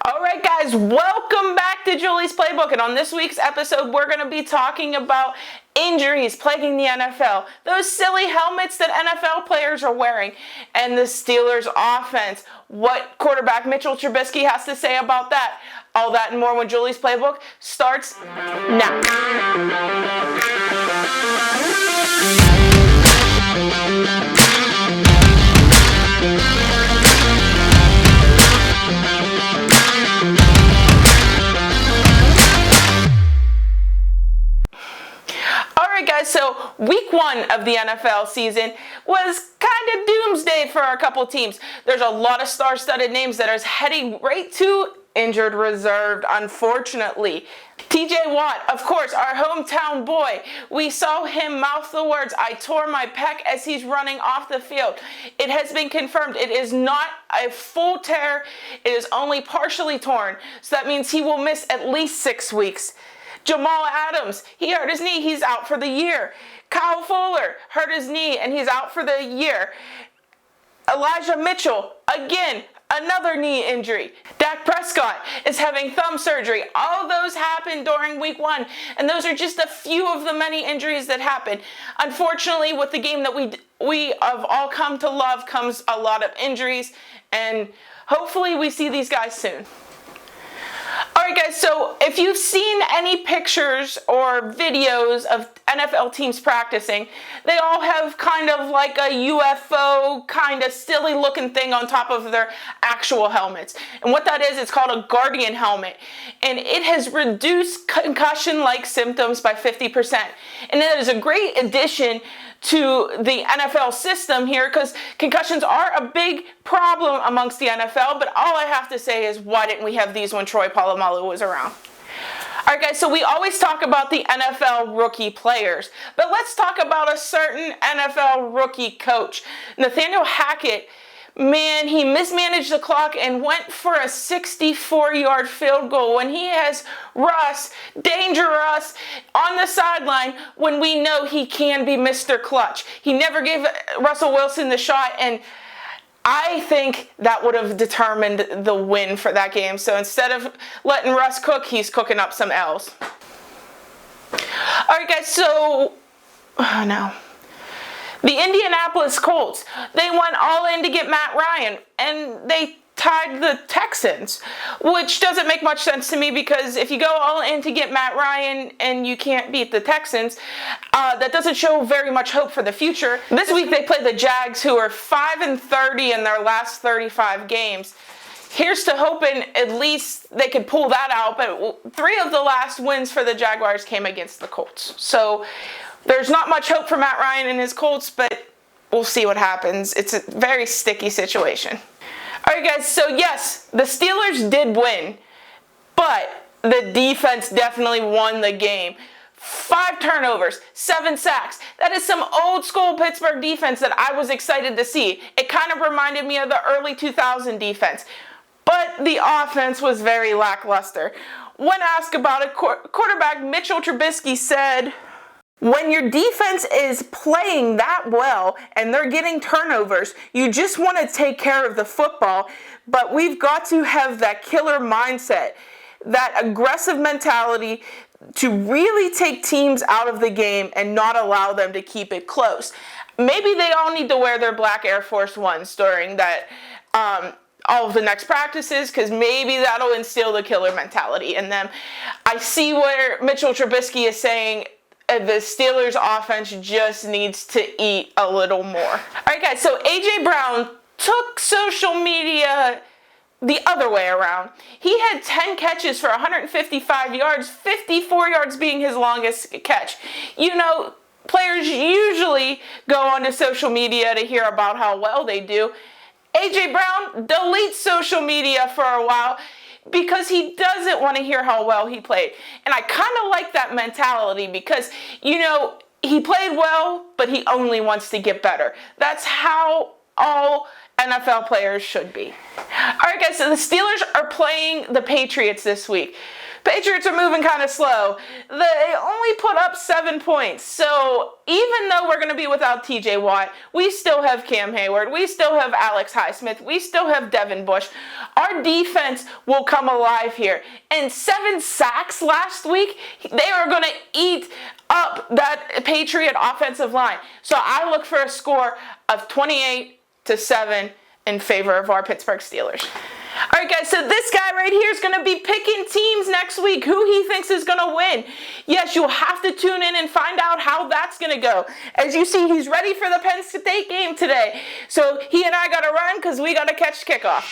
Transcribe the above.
All right, guys, welcome back to Julie's Playbook. And on this week's episode, we're going to be talking about injuries plaguing the NFL, those silly helmets that NFL players are wearing, and the Steelers' offense. What quarterback Mitchell Trubisky has to say about that. All that and more when Julie's Playbook starts now. Alright guys, so week one of the NFL season was kind of doomsday for a couple teams. There's a lot of star-studded names that are heading right to injured reserve, unfortunately. TJ Watt, of course, our hometown boy. We saw him mouth the words, "I tore my pec," as he's running off the field. It has been confirmed. It is not a full tear. It is only partially torn. So that means he will miss at least 6 weeks. Jamal Adams, he hurt his knee, he's out for the year. Kyle Fuller hurt his knee and he's out for the year. Elijah Mitchell, again, another knee injury. Dak Prescott is having thumb surgery. All of those happened during week one, and those are just a few of the many injuries that happen. Unfortunately, with the game that we have all come to love comes a lot of injuries, and hopefully we see these guys soon. Alright guys, so if you've seen any pictures or videos of NFL teams practicing, they all have kind of like a UFO kind of silly looking thing on top of their actual helmets. And what that is, it's called a Guardian helmet. And it has reduced concussion-like symptoms by 50%. And it is a great addition to the NFL system here because concussions are a big problem amongst the NFL, but all I have to say is, why didn't we have these when Troy Polamalu was around? Alright guys, so we always talk about the NFL rookie players, but let's talk about a certain NFL rookie coach. Nathaniel Hackett, man, he mismanaged the clock and went for a 64-yard field goal when he has Russ, Danger Russ, on the sideline when we know he can be Mr. Clutch. He never gave Russell Wilson the shot, and I think that would have determined the win for that game. So instead of letting Russ cook, he's cooking up some L's. Alright guys, so, the Indianapolis Colts, they went all in to get Matt Ryan, and they tied the Texans, which doesn't make much sense to me because if you go all in to get Matt Ryan and you can't beat the Texans, that doesn't show very much hope for the future. This week they play the Jags, who are 5-30 in their last 35 games. Here's to hoping at least they could pull that out, but 3 of the last wins for the Jaguars came against the Colts. So there's not much hope for Matt Ryan and his Colts, but we'll see what happens. It's a very sticky situation. Alright guys, so yes, the Steelers did win, but the defense definitely won the game. 5 turnovers, 7 sacks. That is some old school Pittsburgh defense that I was excited to see. It kind of reminded me of the early 2000 defense, but the offense was very lackluster. When asked about it, quarterback Mitchell Trubisky said, "When your defense is playing that well and they're getting turnovers, you just want to take care of the football, but we've got to have that killer mindset, that aggressive mentality to really take teams out of the game and not allow them to keep it close." Maybe they all need to wear their black Air Force Ones during that all of the next practices, because maybe that'll instill the killer mentality in them. I see where Mitchell Trubisky is saying the Steelers offense just needs to eat a little more. Alright guys, so AJ Brown took social media the other way around. He had 10 catches for 155 yards, 54 yards being his longest catch. You know, players usually go onto social media to hear about how well they do. AJ Brown deletes social media for a while because he doesn't want to hear how well he played. And I kind of like that mentality because, you know, he played well, but he only wants to get better. That's how all NFL players should be. Alright guys, so the Steelers are playing the Patriots this week. Patriots are moving kind of slow. They only put up 7 points. So even though we're going to be without TJ Watt, we still have Cam Hayward. We still have Alex Highsmith. We still have Devin Bush. Our defense will come alive here. And 7 sacks last week, they are going to eat up that Patriot offensive line. So I look for a score of 28-7 in favor of our Pittsburgh Steelers. All right, guys, so this guy right here is going to be picking teams next week, who he thinks is going to win. Yes, you'll have to tune in and find out how that's going to go. As you see, he's ready for the Penn State game today. So he and I got to run because we got to catch kickoff.